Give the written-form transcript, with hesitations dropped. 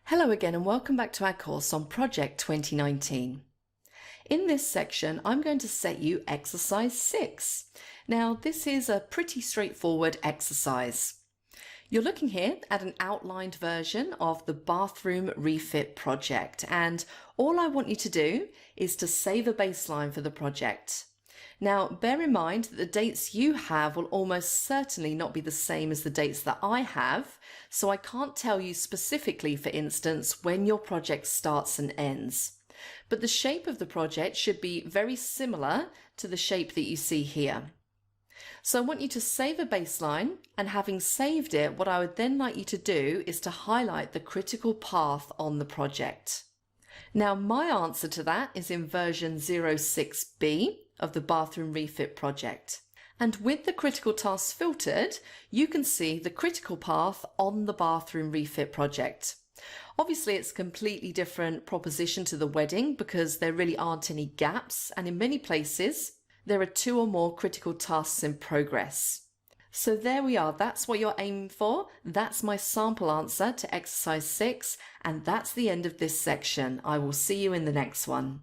Hello again and welcome back to our course on Project 2019. In this section, I'm going to set you exercise 6. Now, this is a pretty straightforward exercise. You're looking here at an outlined version of the bathroom refit project, and all I want you to do is to save a baseline for the project. Now, bear in mind that the dates you have will almost certainly not be the same as the dates that I have, so I can't tell you specifically, for instance, when your project starts and ends. But the shape of the project should be very similar to the shape that you see here. So I want you to save a baseline, and having saved it, what I would then like you to do is to highlight the critical path on the project. Now, my answer to that is in version 06B of the bathroom refit project. And with the critical tasks filtered, you can see the critical path on the bathroom refit project. Obviously, it's a completely different proposition to the wedding because there really aren't any gaps, and in many places, there are 2 or more critical tasks in progress. So there we are, that's what you're aiming for. That's my sample answer to exercise 6, and that's the end of this section. I will see you in the next one.